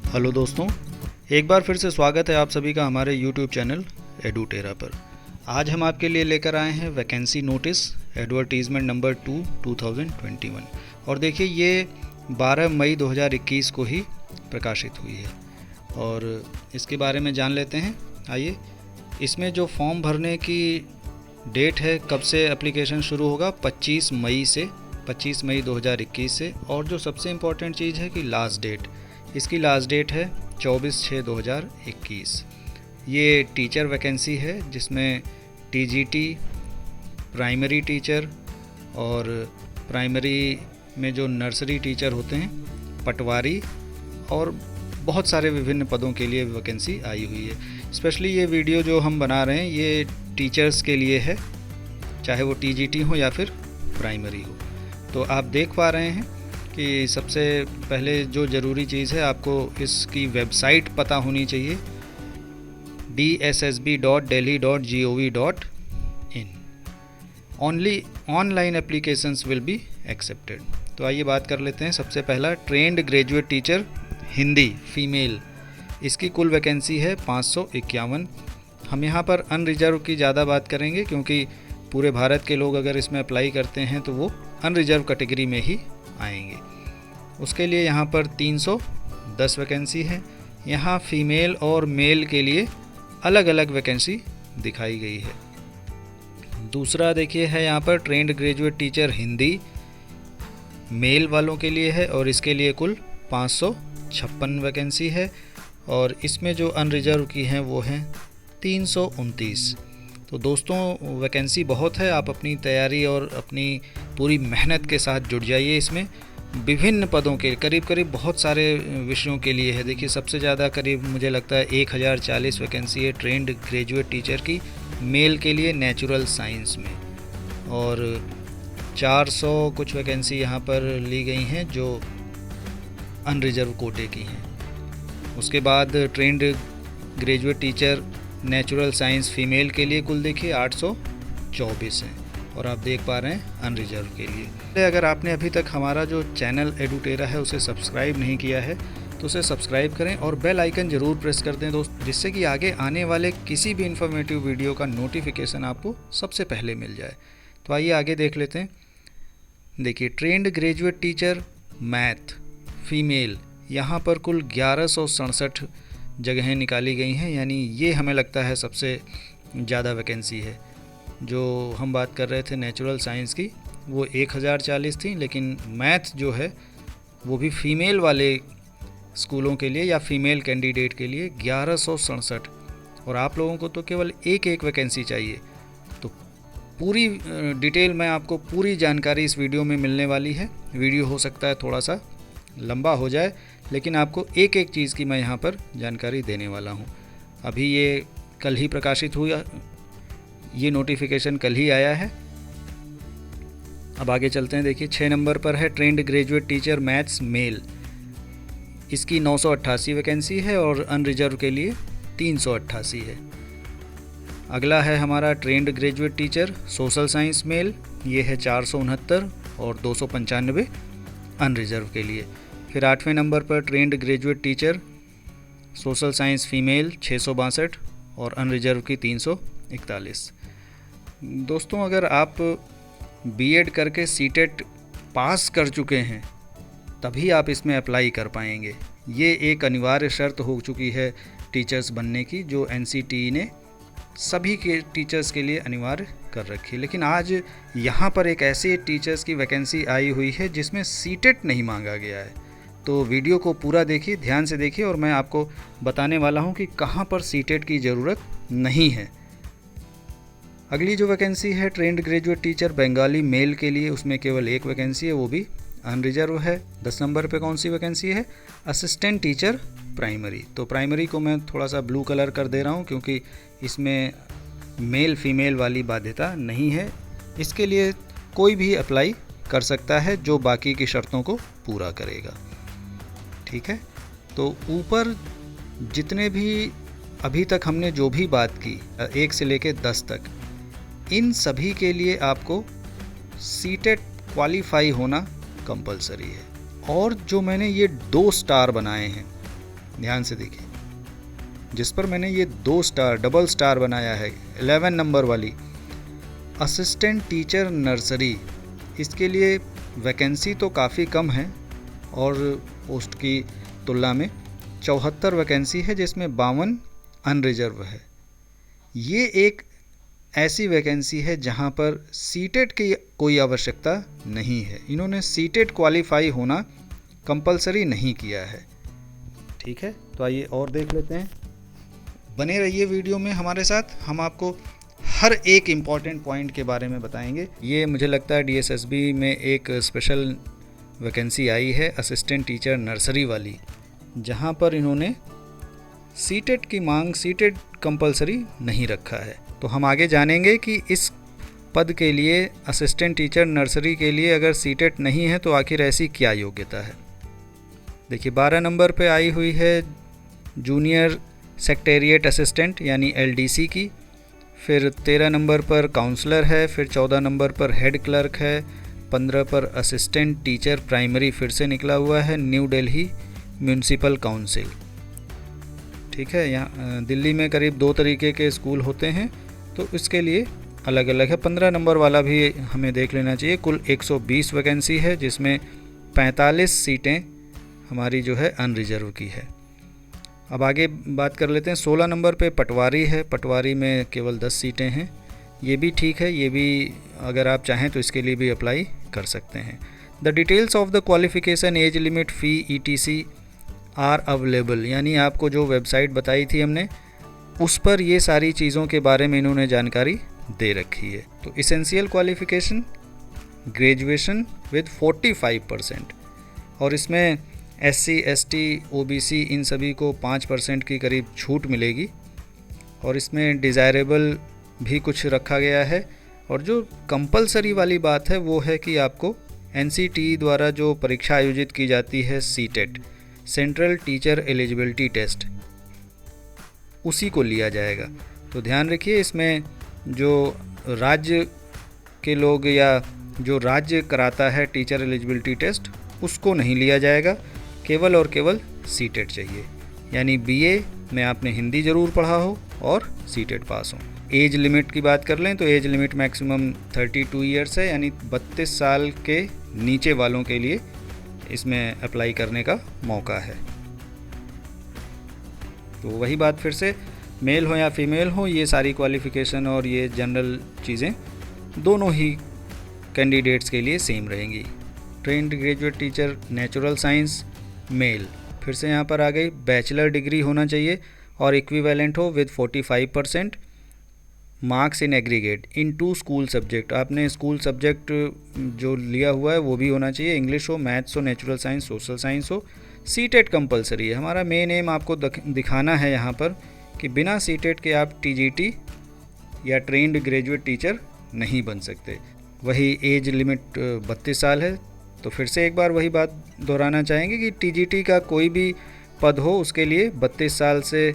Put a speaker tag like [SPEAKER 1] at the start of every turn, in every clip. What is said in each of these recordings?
[SPEAKER 1] Hello दोस्तों, एक बार फिर से स्वागत है आप सभी का हमारे YouTube चैनल एडुटेरा पर। आज हम आपके लिए लेकर आए हैं वैकेंसी नोटिस एडवर्टीज़मेंट नंबर 2 2021 और देखिए ये 12 मई 2021 को ही प्रकाशित हुई है और इसके बारे में जान लेते हैं। आइए, इसमें जो फॉर्म भरने की डेट है, कब से एप्लीकेशन शुरू होगा, 25 मई 2021 से। और जो सबसे इम्पोर्टेंट चीज़ है कि लास्ट डेट, इसकी लास्ट डेट है 24/6/2021। ये टीचर वैकेंसी है जिसमें टीजीटी, प्राइमरी टीचर और प्राइमरी में जो नर्सरी टीचर होते हैं, पटवारी और बहुत सारे विभिन्न पदों के लिए वैकेंसी आई हुई है। स्पेशली ये वीडियो जो हम बना रहे हैं ये टीचर्स के लिए है, चाहे वो टीजीटी हो या फिर प्राइमरी हो। तो आप देख पा रहे हैं कि सबसे पहले जो ज़रूरी चीज़ है, आपको इसकी वेबसाइट पता होनी चाहिए, dssb.delhi.gov.in। Only online applications will be accepted. तो आइए बात कर लेते हैं। सबसे पहला, trend graduate teacher Hindi female, इसकी कुल वैकेंसी है 551। हम यहाँ पर अनरिजर्व की ज़्यादा बात करेंगे क्योंकि पूरे भारत के लोग अगर इसमें अप्लाई करते हैं तो वो अनरिजर्व कैटेगरी में ही आएंगे। उसके लिए यहाँ पर 310 वैकेंसी है। यहाँ फीमेल और मेल के लिए अलग अलग वैकेंसी दिखाई गई है। दूसरा देखिए है यहाँ पर trained graduate teacher Hindi male वालों के लिए है और इसके लिए कुल 556 वैकेंसी है और इसमें जो अनरिजर्व की हैं वो हैं 329। तो दोस्तों वैकेंसी बहुत है, आप अपनी तैयारी और अपनी पूरी मेहनत के साथ जुट जाइए। इसमें विभिन्न पदों के करीब बहुत सारे विषयों के लिए है। देखिए सबसे ज़्यादा करीब मुझे लगता है 1040 वैकेंसी है ट्रेंड ग्रेजुएट टीचर की मेल के लिए नेचुरल साइंस में, और 400 कुछ वैकेंसी यहाँ पर ली गई हैं जो अनरिजर्व कोटे की हैं। उसके बाद trend graduate teacher natural science female के लिए कुल देखिए 824 हैं और आप देख पा रहे हैं अनरिजर्व के लिए। अगर आपने अभी तक हमारा जो चैनल एडुटेरा है उसे सब्सक्राइब नहीं किया है तो उसे सब्सक्राइब करें और बेल आइकन ज़रूर प्रेस कर दें दोस्त, जिससे कि आगे आने वाले किसी भी इन्फॉर्मेटिव वीडियो का नोटिफिकेशन आपको सबसे पहले मिल जाए। तो आइए आगे देख लेते हैं। देखिए trend graduate teacher math female, यहाँ पर कुल 1167 जगहें निकाली गई हैं, यानी ये हमें लगता है सबसे ज़्यादा वैकेंसी है। जो हम बात कर रहे थे नेचुरल साइंस की वो 1040 थी, लेकिन मैथ जो है वो भी फीमेल वाले स्कूलों के लिए या फीमेल कैंडिडेट के लिए 1167, और आप लोगों को तो केवल एक वैकेंसी चाहिए। तो पूरी डिटेल में आपको पूरी जानकारी इस वीडियो में मिलने वाली है। वीडियो हो सकता है थोड़ा सा लंबा हो जाए, लेकिन आपको एक चीज़ की मैं यहाँ पर जानकारी देने वाला हूँ। अभी ये कल ही प्रकाशित हुआ, ये नोटिफिकेशन कल ही आया है। अब आगे चलते हैं। देखिए 6 नंबर पर है trained graduate teacher maths male, इसकी 988 वैकेंसी है और अनरिजर्व के लिए 388 है। अगला है हमारा trained graduate teacher social science male, ये है 469 और 295 अनरिजर्व के लिए। फिर 8वें नंबर पर trained graduate teacher social science female 662 और अनरिजर्व की 341। दोस्तों अगर आप बीएड करके सीटेट पास कर चुके हैं तभी आप इसमें अप्लाई कर पाएंगे। ये एक अनिवार्य शर्त हो चुकी है टीचर्स बनने की, जो एनसीटीई ने सभी के टीचर्स के लिए अनिवार्य कर रखी है। लेकिन आज यहाँ पर एक ऐसे टीचर्स की वैकेंसी आई हुई है जिसमें सीटेट नहीं मांगा गया है। तो वीडियो को पूरा देखिए, ध्यान से देखिए, और मैं आपको बताने वाला हूँ कि कहाँ पर सीटेट की ज़रूरत नहीं है। अगली जो वैकेंसी है trained graduate teacher Bengali male के लिए, उसमें केवल एक वैकेंसी है, वो भी अनरिजर्व है। 10 नंबर पे कौन सी वैकेंसी है? Assistant teacher primary. तो प्राइमरी को मैं थोड़ा सा ब्लू कलर कर दे रहा हूँ क्योंकि इसमें मेल फीमेल वाली बाध्यता नहीं है। इसके लिए कोई भी अप्लाई कर सकता है जो बाकी की शर्तों को पूरा करेगा। ठीक है, तो ऊपर जितने भी अभी तक हमने जो भी बात की 1 से लेकर 10 तक, इन सभी के लिए आपको सीटेट क्वालिफाई होना कंपलसरी है। और जो मैंने ये 2 स्टार बनाए हैं ध्यान से देखिए, जिस पर मैंने ये 2 स्टार डबल स्टार बनाया है, 11 नंबर वाली असिस्टेंट टीचर नर्सरी। इसके लिए वैकेंसी तो काफ़ी कम है और पोस्ट की तुलना में 74 वैकेंसी है, जिसमें 52 अनरिजर्व है। ये एक ऐसी वैकेंसी है जहां पर सीटेट की कोई आवश्यकता नहीं है। इन्होंने सीटेट क्वालिफाई होना कंपलसरी नहीं किया है। ठीक है, तो आइए और देख लेते हैं। बने रहिए वीडियो में हमारे साथ, हम आपको हर एक इम्पॉर्टेंट पॉइंट के बारे में बताएंगे। ये मुझे लगता है DSSB में एक स्पेशल वैकेंसी आई है असिस्टेंट टीचर नर्सरी वाली, जहां पर इन्होंने सीटेट की मांग, सीटेट कंपलसरी नहीं रखा है। तो हम आगे जानेंगे कि इस पद के लिए, असिस्टेंट टीचर नर्सरी के लिए अगर सीटेट नहीं है तो आखिर ऐसी क्या योग्यता है। देखिए 12 नंबर पे आई हुई है जूनियर सेक्रेटेरिएट असिस्टेंट यानी LDC की, फिर 13 नंबर पर काउंसलर है, फिर 14 नंबर पर हेड क्लर्क है, 15 पर असिस्टेंट टीचर प्राइमरी फिर से निकला हुआ है, न्यू दिल्ली म्यूनिसिपल काउंसिल। ठीक है, यहाँ दिल्ली में करीब 2 तरीके के स्कूल होते हैं, तो इसके लिए अलग अलग है। 15 नंबर वाला भी हमें देख लेना चाहिए। कुल 120 वैकेंसी है, जिसमें 45 सीटें हमारी जो है अनरिजर्व की है। अब आगे बात कर लेते हैं। 16 नंबर पे पटवारी है, पटवारी में केवल 10 सीटें हैं। ये भी ठीक है, ये भी अगर आप चाहें तो इसके लिए भी अप्लाई कर सकते हैं। The details of the qualification, age limit, fee, ETC are available, यानी आपको जो वेबसाइट बताई थी हमने, उस पर ये सारी चीज़ों के बारे में इन्होंने जानकारी दे रखी है। तो इसेंशियल क्वालिफिकेशन ग्रेजुएशन विद 45%, और इसमें SC, ST, OBC इन सभी को 5% की करीब छूट मिलेगी। और इसमें डिज़ायरेबल भी कुछ रखा गया है। और जो कंपलसरी वाली बात है वो है कि आपको NCTE द्वारा जो परीक्षा आयोजित की जाती है CTET, central teacher eligibility test, उसी को लिया जाएगा। तो ध्यान रखिए, इसमें जो राज्य के लोग या जो राज्य कराता है टीचर एलिजिबिलिटी टेस्ट, उसको नहीं लिया जाएगा, केवल और केवल सीटेट चाहिए। यानी BA में आपने हिंदी ज़रूर पढ़ा हो और सीटेट पास हो। एज लिमिट की बात कर लें तो एज लिमिट मैक्सिमम 32 ईयर्स है, यानी 32 साल के नीचे वालों के लिए इसमें अप्लाई करने का मौका है। तो वही बात फिर से, मेल हो या फीमेल हो, ये सारी क्वालिफ़िकेशन और ये जनरल चीज़ें दोनों ही कैंडिडेट्स के लिए सेम रहेंगी। Trained graduate teacher natural science male, फिर से यहाँ पर आ गई, बैचलर डिग्री होना चाहिए और इक्विवेलेंट हो with 45%, marks in aggregate in 2 school subject, आपने स्कूल सब्जेक्ट जो लिया हुआ है वो भी होना चाहिए, इंग्लिश हो, मैथ्स हो, नेचुरल साइंस, सोशल साइंस हो। सीटेट कंपलसरी है। हमारा मेन एम आपको दिखाना है यहाँ पर कि बिना सीटेट के आप TGT या ट्रेंड ग्रेजुएट टीचर नहीं बन सकते। वही एज लिमिट 32 साल है। तो फिर से एक बार वही बात दोहराना चाहेंगे कि TGT का कोई भी पद हो उसके लिए 32 साल से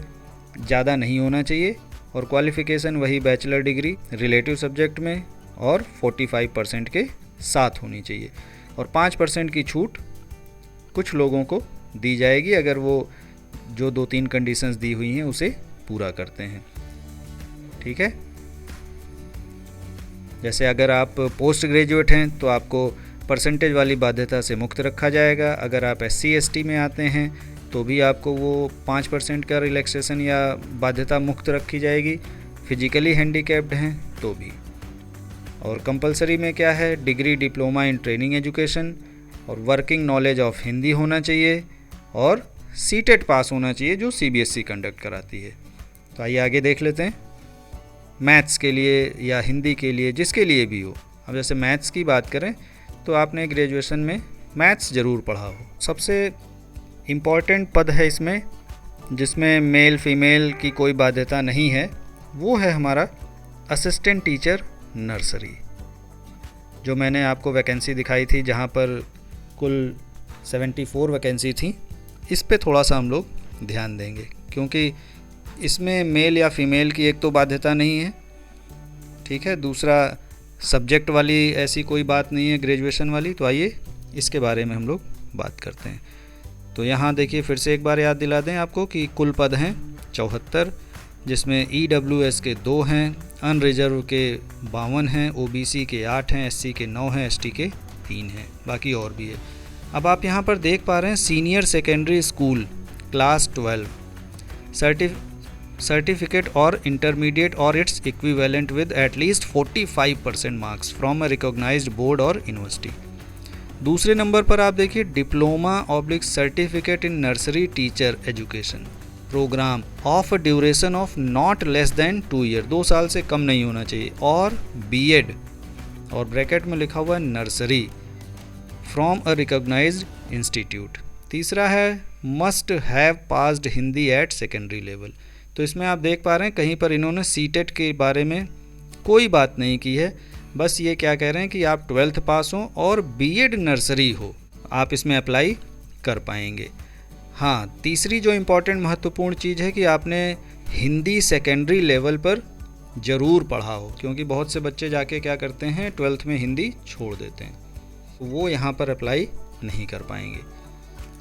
[SPEAKER 1] ज़्यादा नहीं होना चाहिए, और क्वालिफ़िकेशन वही बैचलर डिग्री रिलेटिव सब्जेक्ट में और 45% के साथ होनी चाहिए। और 5% की छूट कुछ लोगों को दी जाएगी अगर वो जो 2-3 कंडीशंस दी हुई हैं उसे पूरा करते हैं। ठीक है, जैसे अगर आप पोस्ट ग्रेजुएट हैं तो आपको परसेंटेज वाली बाध्यता से मुक्त रखा जाएगा। अगर आप SC ST में आते हैं तो भी आपको वो 5% का रिलैक्सेशन या बाध्यता मुक्त रखी जाएगी। फिजिकली हैंडीकैप्ड हैं तो भी। और कंपलसरी में क्या है, degree diploma in training education और वर्किंग नॉलेज ऑफ हिंदी होना चाहिए और सीटेट पास होना चाहिए जो CBSE कंडक्ट कराती है। तो आइए आगे देख लेते हैं। मैथ्स के लिए या हिंदी के लिए, जिसके लिए भी हो। अब जैसे मैथ्स की बात करें तो आपने ग्रेजुएशन में मैथ्स ज़रूर पढ़ा हो। सबसे इम्पॉर्टेंट पद है इसमें जिसमें मेल फीमेल की कोई बाध्यता नहीं है, वो है हमारा असिस्टेंट टीचर नर्सरी, जो मैंने आपको वैकेंसी दिखाई थी जहाँ पर कुल 74 वैकेंसी थी। इस पे थोड़ा सा हम लोग ध्यान देंगे क्योंकि इसमें मेल या फीमेल की एक तो बाध्यता नहीं है, ठीक है, दूसरा सब्जेक्ट वाली ऐसी कोई बात नहीं है ग्रेजुएशन वाली। तो आइए इसके बारे में हम लोग बात करते हैं। तो यहाँ देखिए फिर से एक बार याद दिला दें आपको कि कुल पद हैं 74, जिसमें EWS के 2 हैं, अनरिजर्व के 52 हैं, OBC के 8 हैं, SC के 9 हैं, ST के 3 हैं, बाकी और भी है। अब आप यहाँ पर देख पा रहे हैं senior secondary school class 12 certificate और इंटरमीडिएट और its equivalent with at least 45% marks from a recognised board और यूनिवर्सिटी। दूसरे नंबर पर आप देखिए diploma oblique certificate in nursery teacher education programme of a duration of not less than 2 year, 2 साल से कम नहीं होना चाहिए, और बीएड और ब्रैकेट में लिखा हुआ है nursery from a recognised institute. तीसरा है must have passed Hindi at secondary level. तो इसमें आप देख पा रहे हैं कहीं पर इन्होंने सीटेट के बारे में कोई बात नहीं की है, बस ये क्या कह रहे हैं कि आप 12th पास हो और बीएड नर्सरी हो, आप इसमें अप्लाई कर पाएंगे। हाँ, तीसरी जो इम्पोर्टेंट महत्वपूर्ण चीज़ है कि आपने हिंदी सेकेंडरी लेवल पर ज़रूर पढ़ा हो, क्योंकि बहुत से बच्चे जाके क्या करते हैं 12th में हिंदी छोड़ देते हैं, वो यहाँ पर अप्लाई नहीं कर पाएंगे।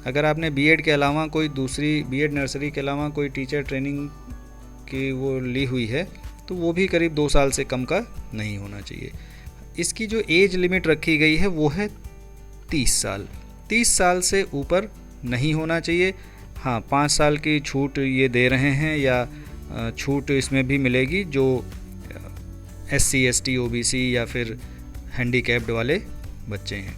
[SPEAKER 1] अगर आपने बीएड के अलावा कोई दूसरी बीएड नर्सरी के अलावा कोई टीचर ट्रेनिंग की वो ली हुई है तो वो भी करीब 2 साल से कम का नहीं होना चाहिए। इसकी जो एज लिमिट रखी गई है वो है 30 साल, 30 साल से ऊपर नहीं होना चाहिए। हाँ, 5 साल की छूट ये दे रहे हैं, या छूट इसमें भी मिलेगी जो SC ST OBC या फिर हैंडीकैप्ड वाले बच्चे हैं,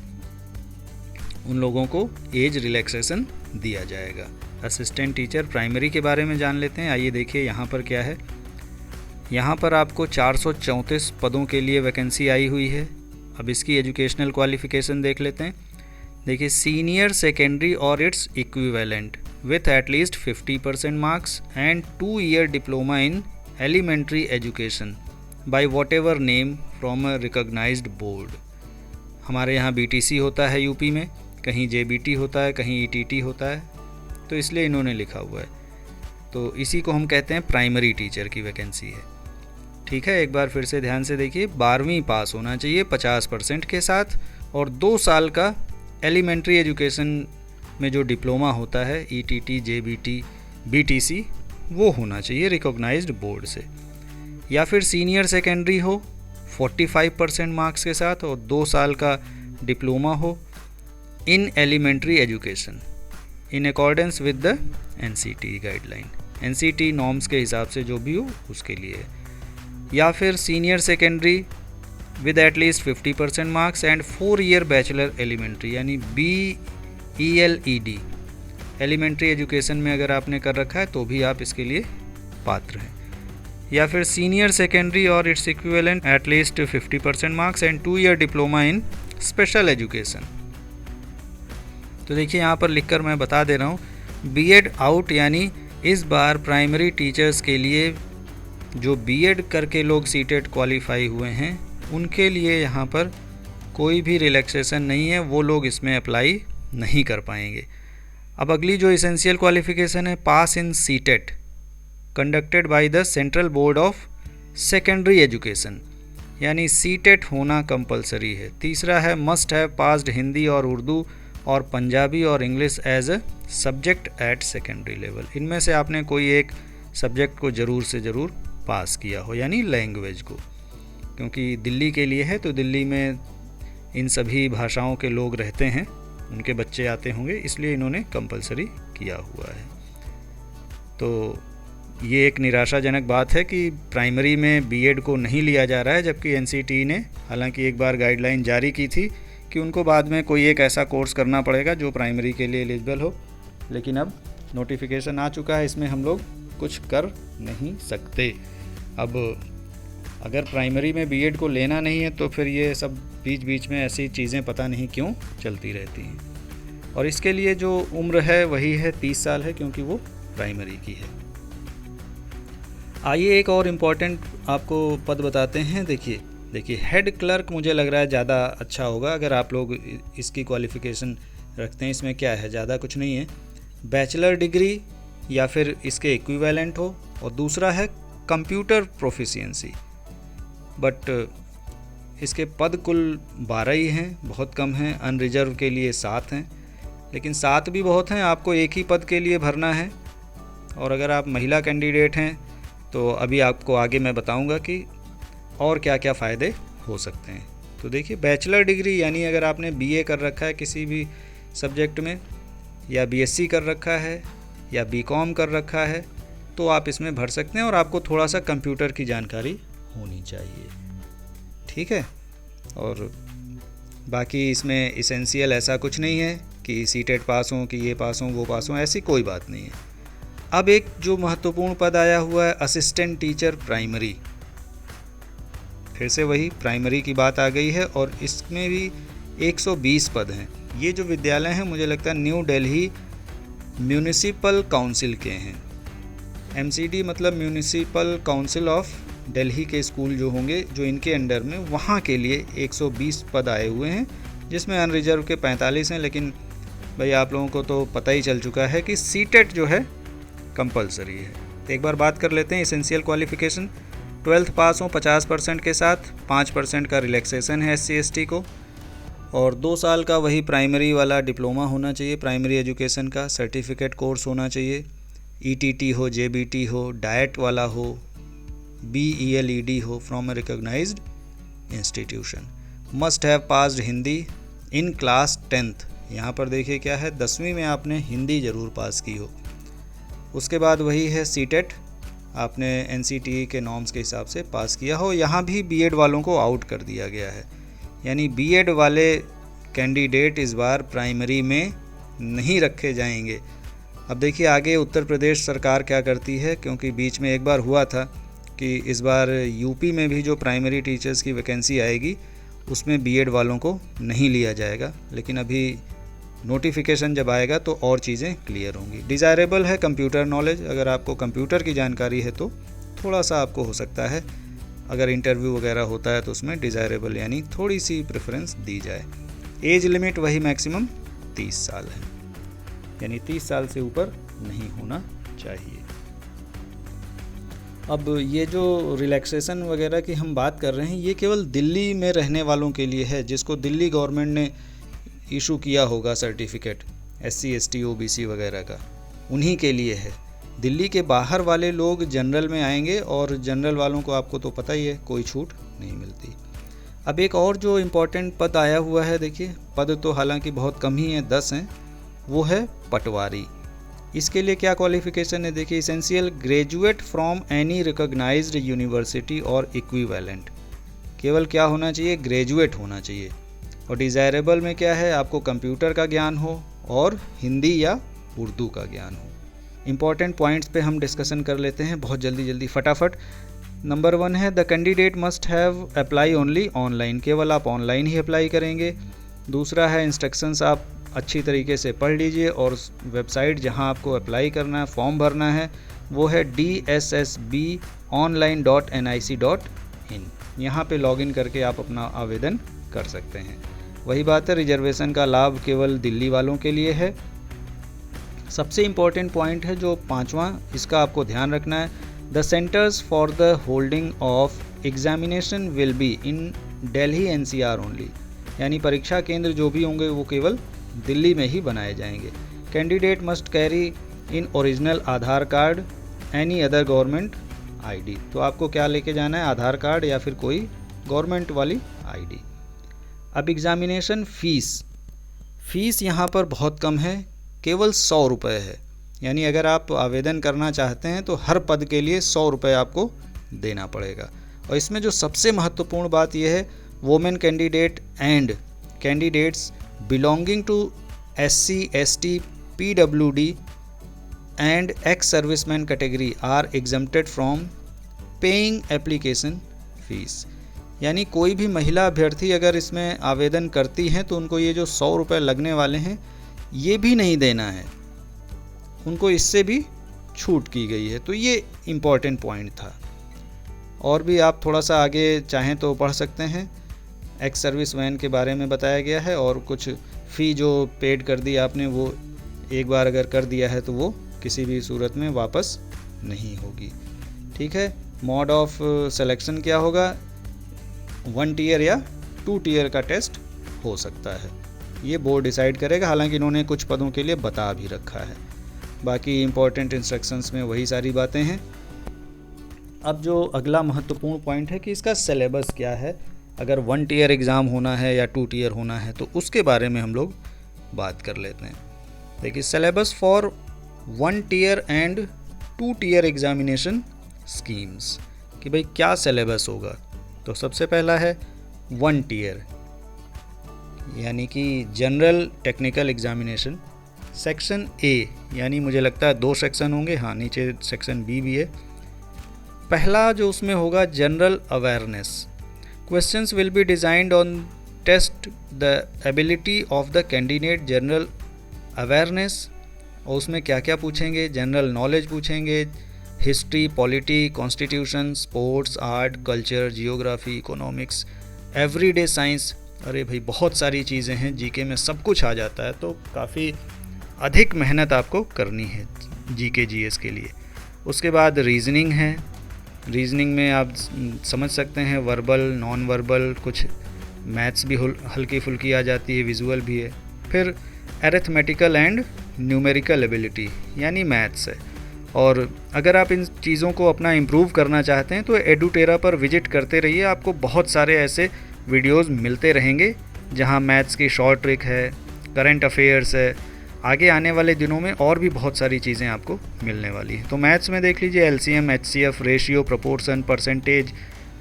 [SPEAKER 1] उन लोगों को एज रिलैक्सेशन दिया जाएगा। असिस्टेंट टीचर प्राइमरी के बारे में जान लेते हैं। आइए देखिए यहाँ पर क्या है। यहाँ पर आपको 434 पदों के लिए वैकेंसी आई हुई है। अब इसकी एजुकेशनल क्वालिफ़िकेशन देख लेते हैं। देखिए, सीनियर सेकेंडरी और its equivalent with at least 50% marks and 2 year diploma in elementary education by whatever name from a recognised board. हमारे यहाँ BTC होता है यूपी में, कहीं JBT होता है, कहीं ETT होता है, तो इसलिए इन्होंने लिखा हुआ है। तो इसी को हम कहते हैं प्राइमरी टीचर की वैकेंसी है। ठीक है, एक बार फिर से ध्यान से देखिए, 12वीं पास होना चाहिए 50% के साथ, और 2 साल का एलिमेंट्री एजुकेशन में जो डिप्लोमा होता है ETT JBT BTC वो होना चाहिए रिकॉग्नाइज्ड बोर्ड से, या फिर सीनियर सेकेंडरी हो 45% मार्क्स के साथ और 2 साल का डिप्लोमा हो in elementary education in accordance with the NCT guideline, NCT norms के हिसाब से जो भी हो उसके लिए, या फिर senior secondary with at least 50% marks and 4 year bachelor elementary यानी BELED एलिमेंट्री एजुकेशन में अगर आपने कर रखा है तो भी आप इसके लिए पात्र हैं, या फिर सीनियर सेकेंडरी और its equivalent at least 50% marks and 2 year diploma in special education. तो देखिए यहाँ पर लिखकर मैं बता दे रहा हूँ, बीएड आउट यानी इस बार प्राइमरी टीचर्स के लिए जो बीएड करके लोग सीटेट क्वालिफाई हुए हैं उनके लिए यहाँ पर कोई भी रिलैक्सेशन नहीं है, वो लोग इसमें अप्लाई नहीं कर पाएंगे। अब अगली जो इसेंशियल क्वालिफिकेशन है, pass in CTET conducted by the Central Board of Secondary Education, यानी सीटेट होना कंपलसरी है। तीसरा है मस्ट हैव पास्ड हिंदी और उर्दू और पंजाबी और English as a subject at secondary level. इनमें से आपने कोई एक सब्जेक्ट को ज़रूर से ज़रूर पास किया हो, यानी लैंग्वेज को, क्योंकि दिल्ली के लिए है तो दिल्ली में इन सभी भाषाओं के लोग रहते हैं, उनके बच्चे आते होंगे, इसलिए इन्होंने कंपलसरी किया हुआ है। तो ये एक निराशाजनक बात है कि प्राइमरी में बीएड को नहीं लिया जा रहा है, जबकि NCT ने हालांकि एक बार गाइडलाइन जारी की थी कि उनको बाद में कोई एक ऐसा कोर्स करना पड़ेगा जो प्राइमरी के लिए एलिजिबल हो, लेकिन अब नोटिफिकेशन आ चुका है, इसमें हम लोग कुछ कर नहीं सकते। अब अगर प्राइमरी में बीएड को लेना नहीं है तो फिर ये सब बीच बीच में ऐसी चीज़ें पता नहीं क्यों चलती रहती हैं, और इसके लिए जो उम्र है वही है 30 साल है, क्योंकि वो प्राइमरी की है। आइए एक और इम्पॉर्टेंट आपको पद बताते हैं। देखिए हेड क्लर्क मुझे लग रहा है ज़्यादा अच्छा होगा अगर आप लोग इसकी क्वालिफ़िकेशन रखते हैं। इसमें क्या है, ज़्यादा कुछ नहीं है, बैचलर डिग्री या फिर इसके इक्विवेलेंट हो, और दूसरा है कंप्यूटर प्रोफिशिएंसी। बट इसके पद कुल 12 ही हैं, बहुत कम हैं। अनरिजर्व के लिए 7 हैं। लेकिन 7 भी बहुत हैं, आपको एक ही पद के लिए भरना है। और अगर आप महिला कैंडिडेट हैं तो अभी आपको आगे मैं बताऊंगा कि और क्या क्या फ़ायदे हो सकते हैं। तो देखिए, बैचलर डिग्री यानी अगर आपने बीए कर रखा है किसी भी सब्जेक्ट में, या बीएससी कर रखा है, या बीकॉम कर रखा है, तो आप इसमें भर सकते हैं। और आपको थोड़ा सा कंप्यूटर की जानकारी होनी चाहिए, ठीक है। और बाकी इसमें इसेंशियल ऐसा कुछ नहीं है कि सीटेट पास हों, कि ये पास हों, वो पास हों, ऐसी कोई बात नहीं है। अब एक जो महत्वपूर्ण पद आया हुआ है, असिस्टेंट टीचर प्राइमरी। फिर से वही प्राइमरी की बात आ गई है, और इसमें भी 120 पद हैं। ये जो विद्यालय हैं मुझे लगता है न्यू दिल्ली म्यूनिसिपल काउंसिल के हैं। एमसीडी मतलब म्यूनिसिपल काउंसिल ऑफ दिल्ली के स्कूल जो होंगे, जो इनके अंडर में, वहाँ के लिए 120 पद आए हुए हैं, जिसमें अनरिजर्व के 45 हैं। लेकिन भाई आप लोगों को तो पता ही चल चुका है कि सीटेट जो है कंपलसरी है। तो एक बार बात कर लेते हैं एसेंशियल क्वालिफ़िकेशन। 12th पास हो 50% के साथ, 5% का रिलैक्सेशन है SC ST को, और 2 साल का वही प्राइमरी वाला डिप्लोमा होना चाहिए, प्राइमरी एजुकेशन का सर्टिफिकेट कोर्स होना चाहिए। ETT हो, JBT हो, डाइट वाला हो, BELED हो from a recognised institution. Must have passed Hindi in class 10th। यहाँ पर देखिए क्या है, 10वीं में आपने हिंदी ज़रूर पास की हो। उसके बाद वही है सीटेट, आपने NCTE के नॉर्म्स के हिसाब से पास किया हो। यहाँ भी बीएड वालों को आउट कर दिया गया है, यानी बीएड वाले कैंडिडेट इस बार प्राइमरी में नहीं रखे जाएंगे। अब देखिए आगे उत्तर प्रदेश सरकार क्या करती है, क्योंकि बीच में एक बार हुआ था कि इस बार यूपी में भी जो प्राइमरी टीचर्स की वैकेंसी आएगी उसमें बीएड वालों को नहीं लिया जाएगा। लेकिन अभी नोटिफिकेशन जब आएगा तो और चीज़ें क्लियर होंगी। डिज़ायरेबल है कंप्यूटर नॉलेज, अगर आपको कंप्यूटर की जानकारी है तो थोड़ा सा आपको हो सकता है, अगर इंटरव्यू वगैरह होता है तो उसमें डिज़ायरेबल यानी थोड़ी सी प्रेफरेंस दी जाए। एज लिमिट वही मैक्सिमम 30 साल है, यानी 30 साल से ऊपर नहीं होना चाहिए। अब ये जो रिलैक्सेशन वगैरह की हम बात कर रहे हैं, ये केवल दिल्ली में रहने वालों के लिए है, जिसको दिल्ली गवर्नमेंट ने इशू किया होगा सर्टिफिकेट SC ST OBC वगैरह का, उन्हीं के लिए है। दिल्ली के बाहर वाले लोग जनरल में आएंगे, और जनरल वालों को आपको तो पता ही है कोई छूट नहीं मिलती। अब एक और जो इम्पोर्टेंट पद आया हुआ है, देखिए पद तो हालांकि बहुत कम ही हैं, 10 हैं, वो है पटवारी। इसके लिए क्या क्वालिफिकेशन है, देखिए essential graduate from any recognised university और इक्विवेलेंट। केवल क्या होना चाहिए, ग्रेजुएट होना चाहिए। और डिज़ायरेबल में क्या है, आपको कंप्यूटर का ज्ञान हो और हिंदी या उर्दू का ज्ञान हो। इम्पॉर्टेंट पॉइंट्स पे हम डिस्कशन कर लेते हैं बहुत जल्दी फटाफट। नंबर 1 है the candidate must have apply only online, केवल आप ऑनलाइन ही अप्लाई करेंगे। दूसरा है इंस्ट्रक्शंस आप अच्छी तरीके से पढ़ लीजिए, और वेबसाइट जहां आपको अप्लाई करना है, फॉर्म भरना है, वो है dssbonline.nic.in। यहाँ पे लॉगिन करके आप अपना आवेदन कर सकते हैं। वही बात है, रिजर्वेशन का लाभ केवल दिल्ली वालों के लिए है। सबसे इम्पॉर्टेंट पॉइंट है जो 5वां, इसका आपको ध्यान रखना है, the centres for the holding of examination will be in Delhi NCR only, यानी परीक्षा केंद्र जो भी होंगे वो केवल दिल्ली में ही बनाए जाएंगे। Candidate must carry in original Aadhaar card any other government ID। तो आपको क्या लेके जाना है, आधार कार्ड या फिर कोई गवर्नमेंट वाली ID। अब एग्ज़ामिनेशन फ़ीस यहाँ पर बहुत कम है, केवल 100 रुपये है, यानी अगर आप आवेदन करना चाहते हैं तो हर पद के लिए 100 रुपये आपको देना पड़ेगा। और इसमें जो सबसे महत्वपूर्ण बात यह है, women candidate and candidates belonging to SC ST PWD and ex serviceman category are exempted from paying application fees. यानी कोई भी महिला अभ्यर्थी अगर इसमें आवेदन करती हैं तो उनको ये जो 100 रुपये लगने वाले हैं ये भी नहीं देना है, उनको इससे भी छूट की गई है। तो ये इम्पॉर्टेंट पॉइंट था। और भी आप थोड़ा सा आगे चाहें तो पढ़ सकते हैं, एक्स सर्विस मैन के बारे में बताया गया है, और कुछ फ़ी जो पेड कर दी आपने वो एक बार अगर कर दिया है तो वो किसी भी सूरत में वापस नहीं होगी। ठीक है, मोड ऑफ सिलेक्शन क्या होगा, 1 टियर या 2 टियर का टेस्ट हो सकता है। ये बोर्ड डिसाइड करेगा, हालांकि इन्होंने कुछ पदों के लिए बता भी रखा है, बाकी इंपॉर्टेंट इंस्ट्रक्शंस में वही सारी बातें हैं। अब जो अगला महत्वपूर्ण पॉइंट है कि इसका सिलेबस क्या है, अगर 1 टीयर एग्ज़ाम होना है या 2 टीयर होना है तो उसके बारे में हम लोग बात कर लेते हैं। देखिए, syllabus for 1 tier and 2 tier examination schemes, कि भाई क्या सिलेबस होगा। तो सबसे पहला है 1 टीयर, यानी कि general technical examination. Section A, यानी मुझे लगता है 2 सेक्शन होंगे, हाँ नीचे सेक्शन बी भी है। पहला जो उसमें होगा general awareness. Questions will be designed on test the ability of the candidate general awareness, और उसमें क्या क्या पूछेंगे, जनरल नॉलेज पूछेंगे, history, polity, constitution, sports, art, culture, geography, economics, everyday science. अरे भाई बहुत सारी चीज़ें हैं, जीके में सब कुछ आ जाता है, तो काफ़ी अधिक मेहनत आपको करनी है जीके जीएस के लिए। उसके बाद रीजनिंग है। रीजनिंग में आप समझ सकते हैं वर्बल, नॉन वर्बल, कुछ मैथ्स भी हल्की फुल्की आ जाती है, विजुअल भी है। फिर एरिथमेटिकल एंड न्यूमेरिकल एबिलिटी, यानी मैथ्स है। और अगर आप इन चीज़ों को अपना इम्प्रूव करना चाहते हैं तो एडुटेरा पर विजिट करते रहिए, आपको बहुत सारे ऐसे वीडियोस मिलते रहेंगे जहां मैथ्स की शॉर्ट ट्रिक है, करंट अफेयर्स है, आगे आने वाले दिनों में और भी बहुत सारी चीज़ें आपको मिलने वाली हैं। तो मैथ्स में देख लीजिए LCM, HCF, ratio, proportion, percentage,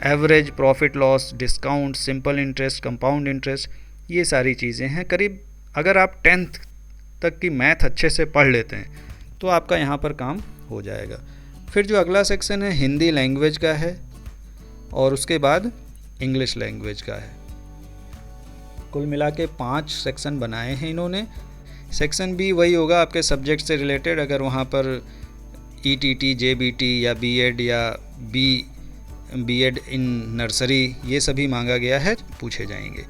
[SPEAKER 1] average, profit loss, discount, simple interest, compound interest, ये सारी चीज़ें हैं। करीब अगर आप 10th तक की मैथ अच्छे से पढ़ लेते हैं तो आपका यहाँ पर काम हो जाएगा। फिर जो अगला सेक्शन है हिंदी लैंग्वेज का है, और उसके बाद इंग्लिश लैंग्वेज का है। कुल मिला के 5 सेक्शन बनाए हैं इन्होंने। सेक्शन बी वही होगा आपके सब्जेक्ट से रिलेटेड, अगर वहाँ पर ईटीटी, जेबीटी या बीएड या बीएड इन नर्सरी ये सभी मांगा गया है, पूछे जाएंगे।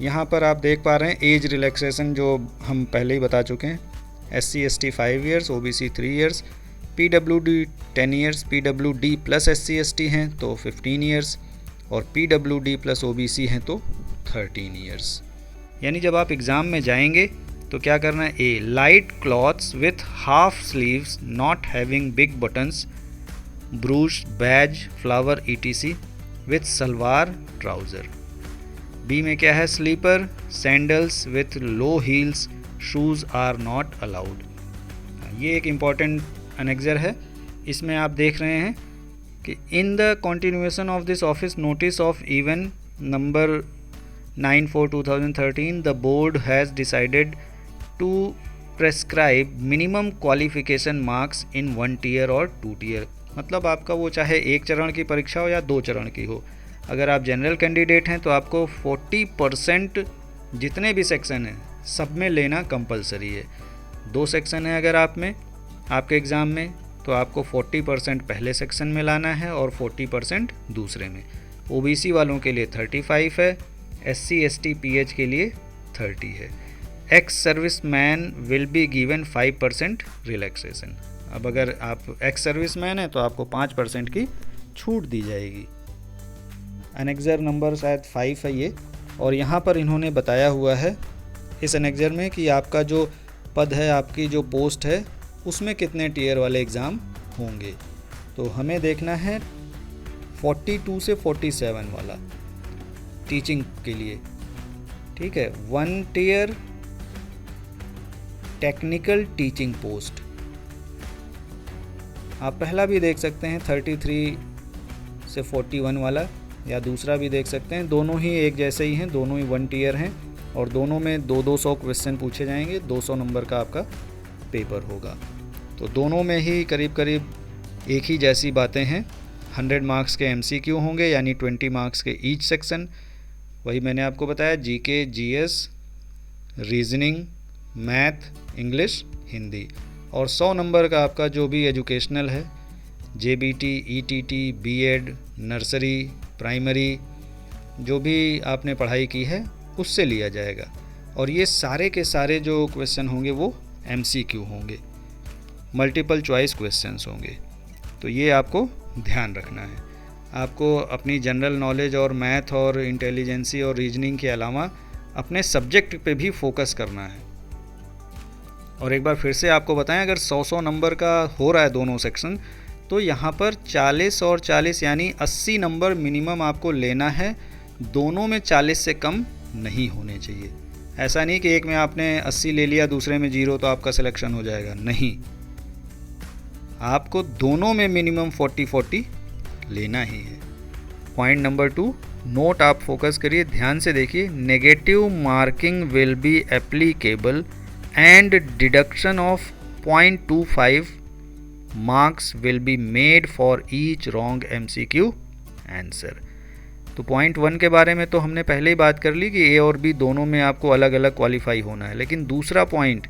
[SPEAKER 1] यहाँ पर आप देख पा रहे हैं एज रिलैक्सेशन जो हम पहले ही बता चुके हैं, SC ST 5 years, OBC 3 years, PWD 10 years, PWD plus SC ST हैं तो 15 ईयर्स, और PWD प्लस OBC हैं तो 13 ईयर्स। यानी जब आप एग्ज़ाम में जाएंगे तो क्या करना है, A light clothes with half sleeves not having big buttons, brush, badge, flower ETC with salwar trouser. B में क्या है, slipper, sandals with low heels, shoes are not allowed. ये एक इम्पॉर्टेंट अनेक्जर है। इसमें आप देख रहे हैं कि in the continuation of this office notice of even number 94/2013 the board has decided to prescribe minimum qualification marks in 1 tier और 2 टीयर। मतलब आपका वो चाहे 1 चरण की परीक्षा हो या 2 चरण की हो, अगर आप जनरल कैंडिडेट हैं तो आपको 40% जितने भी सेक्शन हैं सब में लेना कंपलसरी है। 2 सेक्शन है अगर आप में आपके एग्ज़ाम में तो आपको 40% पहले सेक्शन में लाना है और 40% दूसरे में। OBC वालों के लिए 35 है, SC ST PH के लिए 30 है। Ex service man will be given 5% relaxation. अब अगर आप एक्स सर्विस मैन हैं तो आपको 5% की छूट दी जाएगी। एनेक्जर नंबर शायद 5 है ये, और यहाँ पर इन्होंने बताया हुआ है इस एनेक्जर में कि आपका जो पद है, आपकी जो पोस्ट है, उसमें कितने टीयर वाले एग्ज़ाम होंगे। तो हमें देखना है 42 से 47 वाला टीचिंग के लिए, ठीक है। 1 टीयर टेक्निकल टीचिंग पोस्ट, आप पहला भी देख सकते हैं 33 से 41 वाला, या दूसरा भी देख सकते हैं। दोनों ही एक जैसे ही हैं, दोनों ही 1 टीयर हैं, और दोनों में 200 क्वेश्चन पूछे जाएंगे। 200 नंबर का आपका पेपर होगा। तो दोनों में ही करीब करीब एक ही जैसी बातें हैं। 100 मार्क्स के MCQ होंगे, यानी 20 मार्क्स के ईच सेक्शन। वही मैंने आपको बताया, GK, GS, reasoning, math, English, Hindi, और 100 नंबर का आपका जो भी एजुकेशनल है, JBT, ETT, BEd, nursery, primary, जो भी आपने पढ़ाई की है उससे लिया जाएगा। और ये सारे के सारे जो क्वेश्चन होंगे वो MCQ होंगे, मल्टीपल चॉइस क्वेश्चंस होंगे। तो ये आपको ध्यान रखना है। आपको अपनी जनरल नॉलेज और मैथ और इंटेलिजेंसी और रीजनिंग के अलावा अपने सब्जेक्ट पे भी फोकस करना है। और एक बार फिर से आपको बताएं, अगर 100 नंबर का हो रहा है दोनों सेक्शन, तो यहाँ पर 40 और 40 यानी 80 नंबर मिनिमम आपको लेना है। दोनों में 40 से कम नहीं होने चाहिए। ऐसा नहीं कि एक में आपने 80 ले लिया, दूसरे में 0, तो आपका सिलेक्शन हो जाएगा, नहीं। आपको दोनों में मिनिमम 40-40 लेना ही है। पॉइंट नंबर 2, नोट आप फोकस करिए, ध्यान से देखिए। Negative marking will be applicable and deduction of 0.25 marks will be made for each wrong MCQ answer. तो पॉइंट 1 के बारे में तो हमने पहले ही बात कर ली कि ए और बी दोनों में आपको अलग अलग क्वालिफाई होना है। लेकिन दूसरा पॉइंट,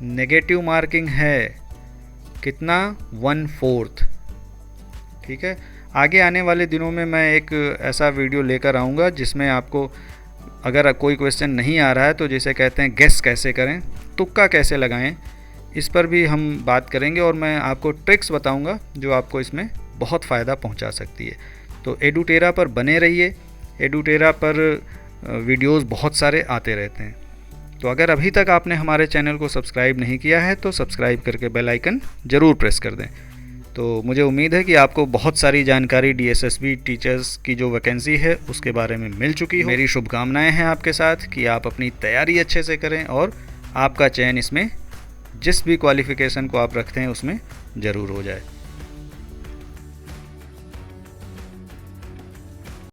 [SPEAKER 1] नेगेटिव मार्किंग है कितना, 1/4। ठीक है, आगे आने वाले दिनों में मैं एक ऐसा वीडियो लेकर आऊँगा जिसमें आपको अगर कोई क्वेश्चन नहीं आ रहा है तो जिसे कहते हैं गेस कैसे करें, तुक्का कैसे लगाएं, इस पर भी हम बात करेंगे। और मैं आपको ट्रिक्स बताऊंगा जो आपको इसमें बहुत फ़ायदा पहुंचा सकती है। तो एडुटेरा पर बने रहिए, एडुटेरा पर वीडियोस बहुत सारे आते रहते हैं। तो अगर अभी तक आपने हमारे चैनल को सब्सक्राइब नहीं किया है तो सब्सक्राइब करके बेल आइकन ज़रूर प्रेस कर दें। तो मुझे उम्मीद है कि आपको बहुत सारी जानकारी DSSB टीचर्स की जो वैकेंसी है उसके बारे में मिल चुकी है। मेरी शुभकामनाएं हैं आपके साथ कि आप अपनी तैयारी अच्छे से करें और आपका चयन इसमें जिस भी क्वालिफ़िकेशन को आप रखते हैं उसमें ज़रूर हो जाए।